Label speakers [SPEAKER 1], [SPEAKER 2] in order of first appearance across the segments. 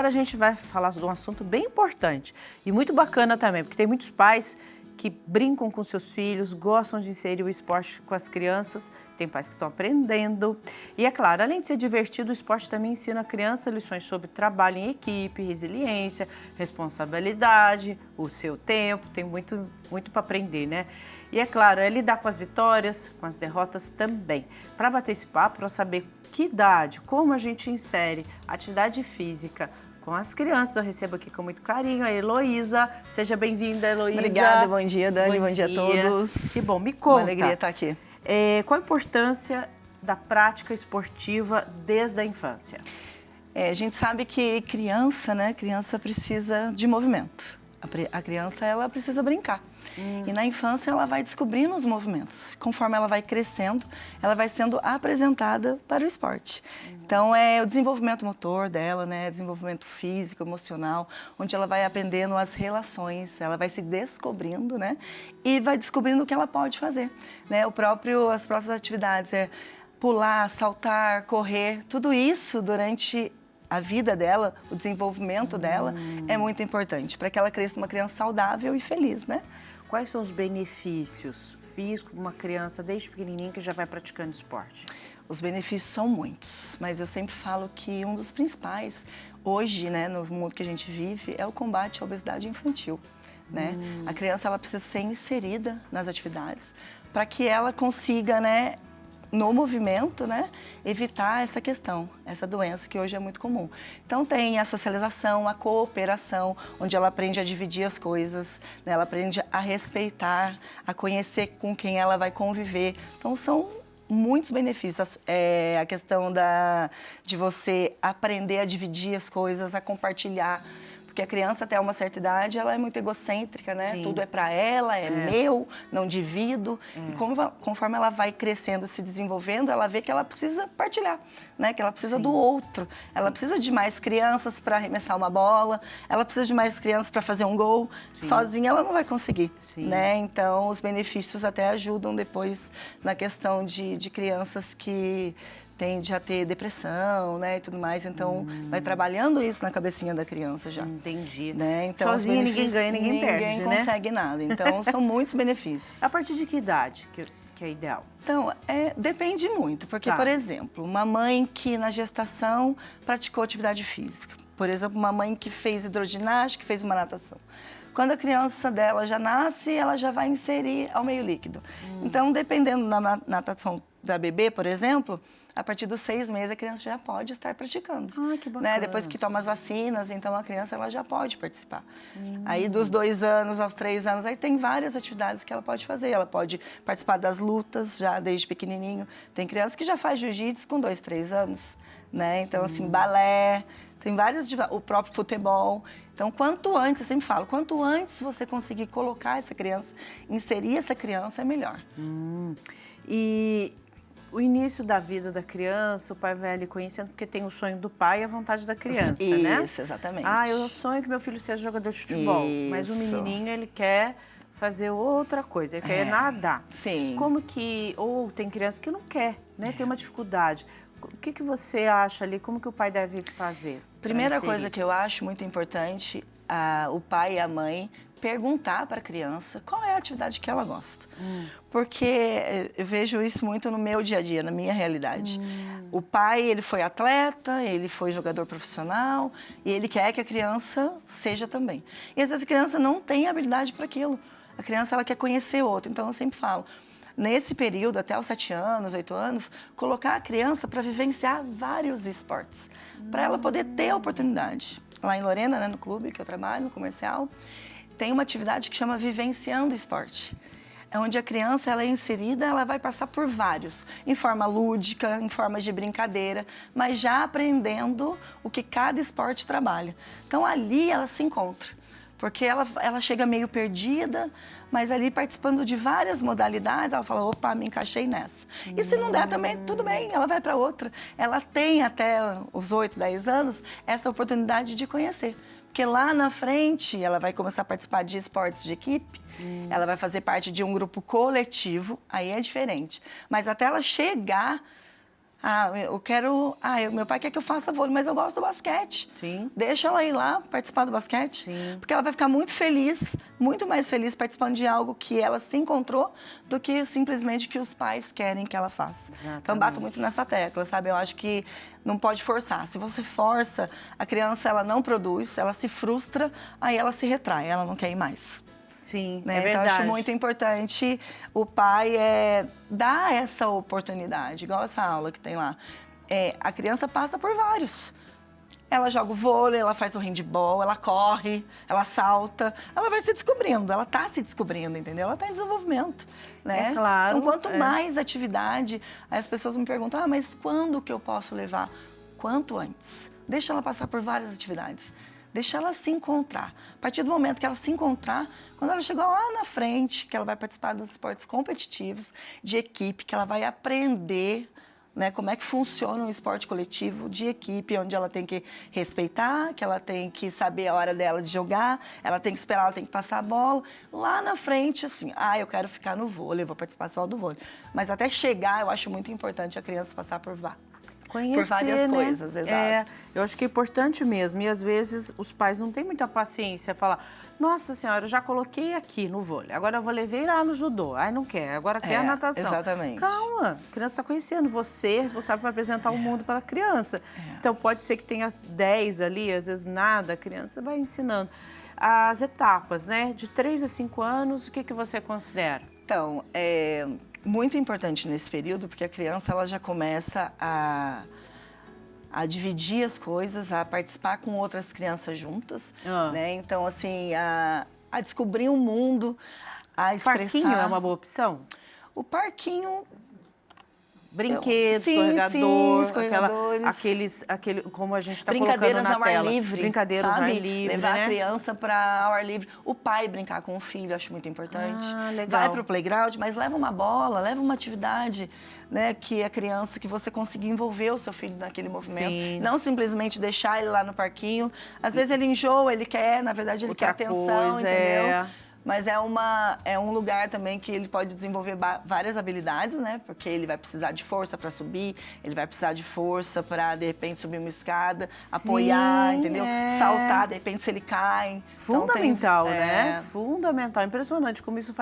[SPEAKER 1] agora a gente vai falar de um assunto bem importante e muito bacana também, porque tem muitos pais que brincam com seus filhos, gostam de inserir o esporte com as crianças, tem pais que estão aprendendo. E é claro, além de ser divertido, o esporte também ensina a criança lições sobre trabalho em equipe, resiliência, responsabilidade, o seu tempo, tem muito para aprender, né? E é claro, é lidar com as vitórias, com as derrotas também. Para bater esse papo, para saber que idade, como a gente insere atividade física com as crianças, eu recebo aqui com muito carinho a Heloísa. Seja bem-vinda, Heloísa.
[SPEAKER 2] Obrigada, bom dia, Dani, bom dia a todos.
[SPEAKER 1] Que bom, me conta.
[SPEAKER 2] Uma alegria estar aqui.
[SPEAKER 1] Qual a importância da prática esportiva desde a infância?
[SPEAKER 2] A gente sabe que criança precisa de movimento. A criança, ela precisa brincar. E na infância, ela vai descobrindo os movimentos. Conforme ela vai crescendo, ela vai sendo apresentada para o esporte. Então, é o desenvolvimento motor dela, né? Desenvolvimento físico, emocional, onde ela vai aprendendo as relações, ela vai se descobrindo, né? E vai descobrindo o que ela pode fazer, né? As próprias atividades, pular, saltar, correr, tudo isso durante a vida dela, o desenvolvimento dela é muito importante para que ela cresça uma criança saudável e feliz, né?
[SPEAKER 1] Quais são os benefícios físicos de uma criança desde pequenininha que já vai praticando esporte?
[SPEAKER 2] Os benefícios são muitos, mas eu sempre falo que um dos principais hoje, né, no mundo que a gente vive, é o combate à obesidade infantil, né? A criança, ela precisa ser inserida nas atividades para que ela consiga, né, no movimento, né, evitar essa questão, essa doença que hoje é muito comum. Então tem a socialização, a cooperação, onde ela aprende a dividir as coisas, né, ela aprende a respeitar, a conhecer com quem ela vai conviver. Então são muitos benefícios. A questão de você aprender a dividir as coisas, a compartilhar. Porque a criança, até uma certa idade, ela é muito egocêntrica, né? Sim. Tudo é para ela, é meu, não divido. E conforme ela vai crescendo, se desenvolvendo, ela vê que ela precisa partilhar, né? Que ela precisa do outro. Ela precisa de mais crianças para arremessar uma bola, ela precisa de mais crianças para fazer um gol. Sim. Sozinha ela não vai conseguir, né? Então, os benefícios até ajudam depois na questão de crianças que tende a ter depressão, né, e tudo mais. Então, vai trabalhando isso na cabecinha da criança já.
[SPEAKER 1] Entendi.
[SPEAKER 2] Né? Então,
[SPEAKER 1] sozinha ninguém ganha, ninguém perde, né?
[SPEAKER 2] Ninguém consegue nada. Então, são muitos benefícios.
[SPEAKER 1] A partir de que idade que é ideal?
[SPEAKER 2] Então, depende muito. Porque, por exemplo, uma mãe que na gestação praticou atividade física. Por exemplo, uma mãe que fez hidroginástica, que fez uma natação. Quando a criança dela já nasce, ela já vai inserir ao meio líquido. Então, dependendo da natação da bebê, por exemplo, a partir dos 6 meses a criança já pode estar praticando.
[SPEAKER 1] Ah, que bacana.
[SPEAKER 2] Né? Depois que toma as vacinas, então a criança ela já pode participar. Aí dos 2 anos aos 3 anos, aí tem várias atividades que ela pode fazer. Ela pode participar das lutas já desde pequenininho. Tem criança que já faz jiu-jitsu com 2, 3 anos. Né? Então, assim, balé, tem várias atividades, o próprio futebol. Então, quanto antes, eu sempre falo, quanto antes você conseguir colocar essa criança, inserir essa criança, é melhor.
[SPEAKER 1] E o início da vida da criança, o pai vai ali conhecendo, porque tem o sonho do pai e a vontade da criança, né?
[SPEAKER 2] Isso, exatamente.
[SPEAKER 1] Eu sonho que meu filho seja jogador de futebol, mas o menininho, ele quer fazer outra coisa, ele quer nadar.
[SPEAKER 2] Sim.
[SPEAKER 1] Como que... Ou tem criança que não quer, né? Tem uma dificuldade. O que você acha ali? Como que o pai deve fazer?
[SPEAKER 2] Primeira coisa que eu acho muito importante, o pai e a mãe perguntar para a criança qual é a atividade que ela gosta. Porque eu vejo isso muito no meu dia a dia, na minha realidade. O pai, ele foi atleta, ele foi jogador profissional e ele quer que a criança seja também. E às vezes a criança não tem habilidade para aquilo. A criança, ela quer conhecer outro. Então eu sempre falo, nesse período, até os 7 anos, 8 anos, colocar a criança para vivenciar vários esportes, para ela poder ter a oportunidade. Lá em Lorena, né, no clube que eu trabalho, no comercial, tem uma atividade que chama Vivenciando Esporte. É onde a criança ela é inserida, ela vai passar por vários, em forma lúdica, em forma de brincadeira, mas já aprendendo o que cada esporte trabalha. Então ali ela se encontra. Porque ela chega meio perdida, mas ali participando de várias modalidades, ela fala, opa, me encaixei nessa. E se não der também, tudo bem, ela vai para outra. Ela tem até os 8, 10 anos essa oportunidade de conhecer. Porque lá na frente, ela vai começar a participar de esportes de equipe, ela vai fazer parte de um grupo coletivo, aí é diferente. Mas até ela chegar Meu pai quer que eu faça vôlei, mas eu gosto do basquete.
[SPEAKER 1] Sim.
[SPEAKER 2] Deixa ela ir lá participar do basquete.
[SPEAKER 1] Sim.
[SPEAKER 2] Porque ela vai ficar muito feliz, muito mais feliz participando de algo que ela se encontrou do que simplesmente que os pais querem que ela faça.
[SPEAKER 1] Exatamente.
[SPEAKER 2] Então, bato muito nessa tecla, sabe? Eu acho que não pode forçar. Se você força, a criança ela não produz, ela se frustra, aí ela se retrai, ela não quer ir mais.
[SPEAKER 1] Sim,
[SPEAKER 2] Né?
[SPEAKER 1] é
[SPEAKER 2] Então,
[SPEAKER 1] verdade.
[SPEAKER 2] acho muito importante o pai dar essa oportunidade, igual essa aula que tem lá. A criança passa por vários. Ela joga o vôlei, ela faz o handball, ela corre, ela salta. Ela vai se descobrindo, ela está se descobrindo, entendeu? Ela está em desenvolvimento, né?
[SPEAKER 1] É claro.
[SPEAKER 2] Então, quanto mais atividade, aí as pessoas me perguntam, mas quando que eu posso levar? Quanto antes. Deixa ela passar por várias atividades. Deixa ela se encontrar. A partir do momento que ela se encontrar, quando ela chegar lá na frente, que ela vai participar dos esportes competitivos, de equipe, que ela vai aprender, né, como é que funciona um esporte coletivo de equipe, onde ela tem que respeitar, que ela tem que saber a hora dela de jogar, ela tem que esperar, ela tem que passar a bola. Lá na frente, assim, eu quero ficar no vôlei, eu vou participar só do vôlei. Mas até chegar, eu acho muito importante a criança passar por
[SPEAKER 1] Conhecer,
[SPEAKER 2] várias
[SPEAKER 1] né?
[SPEAKER 2] coisas, exato.
[SPEAKER 1] Eu acho que é importante mesmo. E às vezes os pais não têm muita paciência. Falar, nossa senhora, eu já coloquei aqui no vôlei, agora eu vou levar lá no judô. Aí não quer, agora quer a natação.
[SPEAKER 2] Exatamente.
[SPEAKER 1] Calma, a criança está conhecendo. Você é responsável por apresentar o mundo para a criança. Então pode ser que tenha 10 ali, às vezes nada, a criança vai ensinando. As etapas, né? De 3 a 5 anos, o que você considera?
[SPEAKER 2] Então, muito importante nesse período, porque a criança ela já começa a dividir as coisas, a participar com outras crianças juntas, né? Então, assim, a descobrir um mundo, a expressar...
[SPEAKER 1] O parquinho é uma boa opção?
[SPEAKER 2] O parquinho...
[SPEAKER 1] Brinquedos, escorregadores. Como a gente está colocando na
[SPEAKER 2] ao
[SPEAKER 1] tela.
[SPEAKER 2] Ar livre,
[SPEAKER 1] Brincadeiras ao ar livre,
[SPEAKER 2] levar
[SPEAKER 1] né?
[SPEAKER 2] a criança para ao ar livre. O pai brincar com o filho, acho muito importante.
[SPEAKER 1] Legal.
[SPEAKER 2] Vai para o playground, mas leva uma bola, leva uma atividade, né, que a criança, que você consiga envolver o seu filho naquele movimento.
[SPEAKER 1] Sim.
[SPEAKER 2] Não simplesmente deixar ele lá no parquinho. Às vezes ele enjoa, ele quer, na verdade, ele quer atenção, entendeu? Mas é um lugar também que ele pode desenvolver várias habilidades, né? Porque ele vai precisar de força para subir, ele vai precisar de força para, de repente, subir uma escada, apoiar, entendeu? Saltar, de repente, se ele cai.
[SPEAKER 1] Fundamental, então, né? Fundamental. Impressionante como isso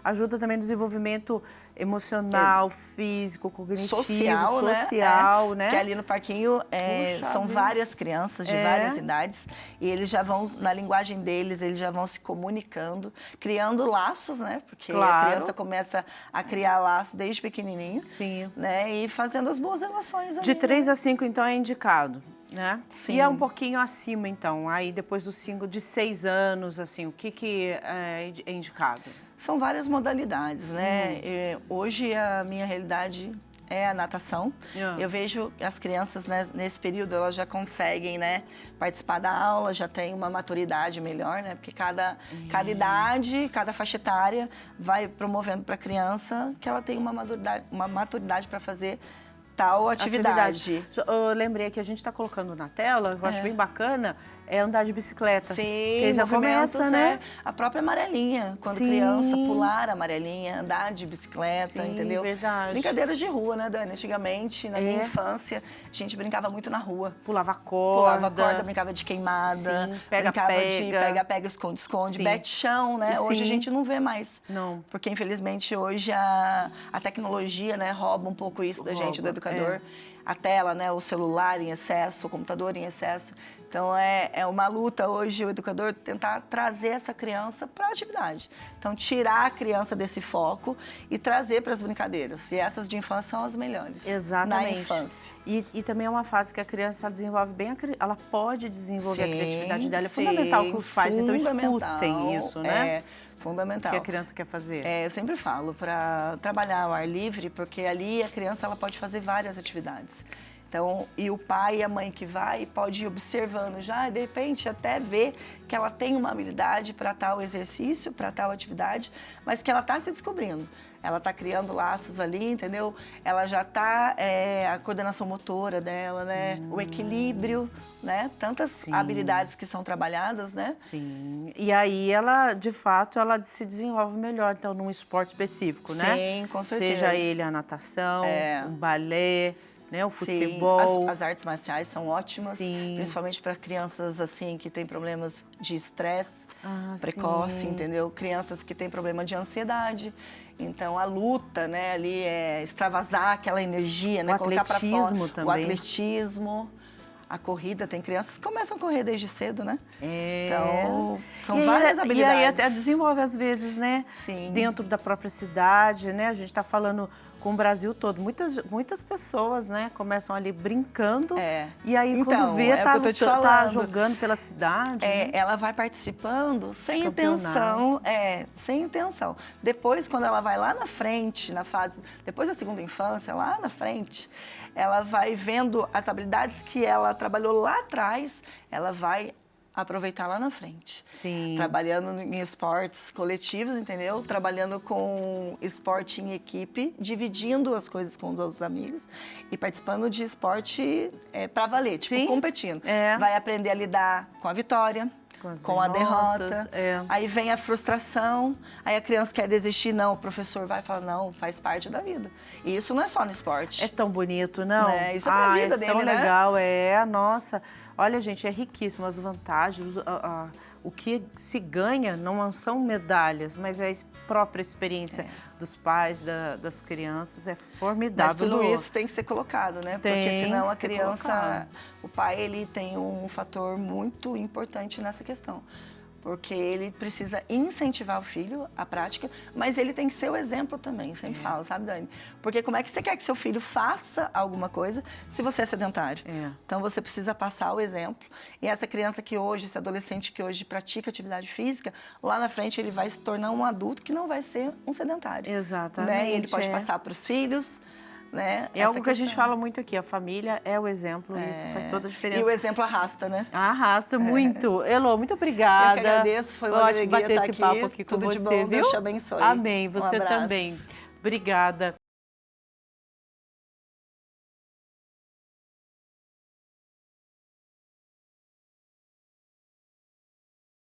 [SPEAKER 1] ajuda também no desenvolvimento emocional, físico, cognitivo, social, né?
[SPEAKER 2] Que ali no parquinho são várias crianças de várias idades e eles já vão, na linguagem deles, eles já vão se comunicando, criando laços, né? Porque a criança começa a criar laços desde pequenininho.
[SPEAKER 1] Sim.
[SPEAKER 2] Né? E fazendo as boas relações ali.
[SPEAKER 1] De 3 a 5, então, é indicado, né?
[SPEAKER 2] Sim.
[SPEAKER 1] E é um pouquinho acima, então, aí depois dos 5, de 6 anos, assim, o que é indicado?
[SPEAKER 2] São várias modalidades, né? Hoje a minha realidade é a natação. Eu vejo as crianças, né, nesse período, elas já conseguem, né, participar da aula, já tem uma maturidade melhor, né? Porque cada idade, cada faixa etária vai promovendo para a criança que ela tem uma maturidade para fazer tal atividade.
[SPEAKER 1] Eu lembrei que a gente está colocando na tela, eu acho bem bacana, é andar de bicicleta.
[SPEAKER 2] Sim,
[SPEAKER 1] já começa, né?
[SPEAKER 2] A própria amarelinha, quando criança, pular a amarelinha, andar de bicicleta, entendeu?
[SPEAKER 1] Verdade.
[SPEAKER 2] Brincadeiras de rua, né, Dani? Antigamente, na minha infância, a gente brincava muito na rua.
[SPEAKER 1] Pulava corda.
[SPEAKER 2] Brincava de queimada.
[SPEAKER 1] Sim,
[SPEAKER 2] brincava de pega-pega, esconde-esconde, bete-chão, né?
[SPEAKER 1] Sim.
[SPEAKER 2] Hoje a gente não vê mais.
[SPEAKER 1] Não.
[SPEAKER 2] Porque, infelizmente, hoje a tecnologia, né, rouba um pouco isso da gente, do educador. A tela, né, o celular em excesso, o computador em excesso. Então, é uma luta hoje, o educador tentar trazer essa criança para a atividade. Então, tirar a criança desse foco e trazer para as brincadeiras. E essas de infância são as melhores.
[SPEAKER 1] Exatamente.
[SPEAKER 2] Na infância.
[SPEAKER 1] E também é uma fase que a criança desenvolve bem, ela pode desenvolver a criatividade dela. É fundamental que os pais, então, escutem isso, né?
[SPEAKER 2] Fundamental.
[SPEAKER 1] O que a criança quer fazer.
[SPEAKER 2] Eu sempre falo para trabalhar ao ar livre, porque ali a criança ela pode fazer várias atividades. Então, e o pai e a mãe que vai pode ir observando já, e de repente até ver que ela tem uma habilidade para tal exercício, para tal atividade, mas que ela está se descobrindo. Ela está criando laços ali, entendeu? Ela já está, a coordenação motora dela, né? O equilíbrio, né? Tantas habilidades que são trabalhadas, né?
[SPEAKER 1] Sim. E aí ela, de fato, ela se desenvolve melhor, então, num esporte específico, né?
[SPEAKER 2] Sim, com certeza.
[SPEAKER 1] Seja ele a natação, o balé, né? O
[SPEAKER 2] Sim,
[SPEAKER 1] futebol.
[SPEAKER 2] as artes marciais são ótimas,
[SPEAKER 1] Sim.
[SPEAKER 2] principalmente para crianças assim que têm problemas de estresse precoce,
[SPEAKER 1] sim.
[SPEAKER 2] entendeu? Crianças que têm problema de ansiedade. Então a luta, né, ali é extravasar aquela energia, né, colocar para fora.
[SPEAKER 1] Também.
[SPEAKER 2] O atletismo, a corrida, tem crianças que começam a correr desde cedo, né?
[SPEAKER 1] É.
[SPEAKER 2] Então, são várias habilidades.
[SPEAKER 1] E aí até desenvolve às vezes, né?
[SPEAKER 2] Sim.
[SPEAKER 1] Dentro da própria cidade, né? A gente está falando com o Brasil todo. Muitas pessoas, né, começam ali brincando. E aí
[SPEAKER 2] então,
[SPEAKER 1] quando vê, tá jogando pela cidade.
[SPEAKER 2] Né? Ela vai participando sem intenção. Sem intenção. Depois, quando ela vai lá na frente, na fase, depois da segunda infância, lá na frente, ela vai vendo as habilidades que ela trabalhou lá atrás, ela vai aproveitar lá na frente.
[SPEAKER 1] Sim.
[SPEAKER 2] Trabalhando em esportes coletivos, entendeu? Trabalhando com esporte em equipe, dividindo as coisas com os outros amigos e participando de esporte para valer, tipo,
[SPEAKER 1] Sim.
[SPEAKER 2] competindo. Vai aprender a lidar com a vitória, com a derrota. Aí vem a frustração, aí a criança quer desistir, não, o professor vai falar, não, faz parte da vida. E isso não é só no esporte.
[SPEAKER 1] É tão bonito, não?
[SPEAKER 2] Isso é pra vida dele, né?
[SPEAKER 1] É tão legal, nossa. Olha, gente, é riquíssimo as vantagens. O que se ganha não são medalhas, mas é a própria experiência dos pais, das crianças, é formidável.
[SPEAKER 2] Mas tudo isso tem que ser colocado, né? Porque senão a criança, o pai, ele tem um fator muito importante nessa questão. Porque ele precisa incentivar o filho à prática, mas ele tem que ser o exemplo também, sempre falo, sabe, Dani? Porque como é que você quer que seu filho faça alguma coisa se você é sedentário? Então você precisa passar o exemplo. E essa criança que hoje, esse adolescente que hoje pratica atividade física, lá na frente ele vai se tornar um adulto que não vai ser um sedentário.
[SPEAKER 1] Exatamente.
[SPEAKER 2] Né? E ele pode passar para os filhos. Né?
[SPEAKER 1] É algo que a gente fala muito aqui, a família é o exemplo, isso faz toda a diferença.
[SPEAKER 2] E o exemplo arrasta, né?
[SPEAKER 1] Arrasta muito. Elô, muito obrigada.
[SPEAKER 2] Eu que agradeço, foi uma alegria
[SPEAKER 1] bater
[SPEAKER 2] estar
[SPEAKER 1] esse papo aqui com
[SPEAKER 2] Tudo
[SPEAKER 1] você,
[SPEAKER 2] de bom,
[SPEAKER 1] viu?
[SPEAKER 2] Deus te abençoe.
[SPEAKER 1] Amém, você também. Obrigada.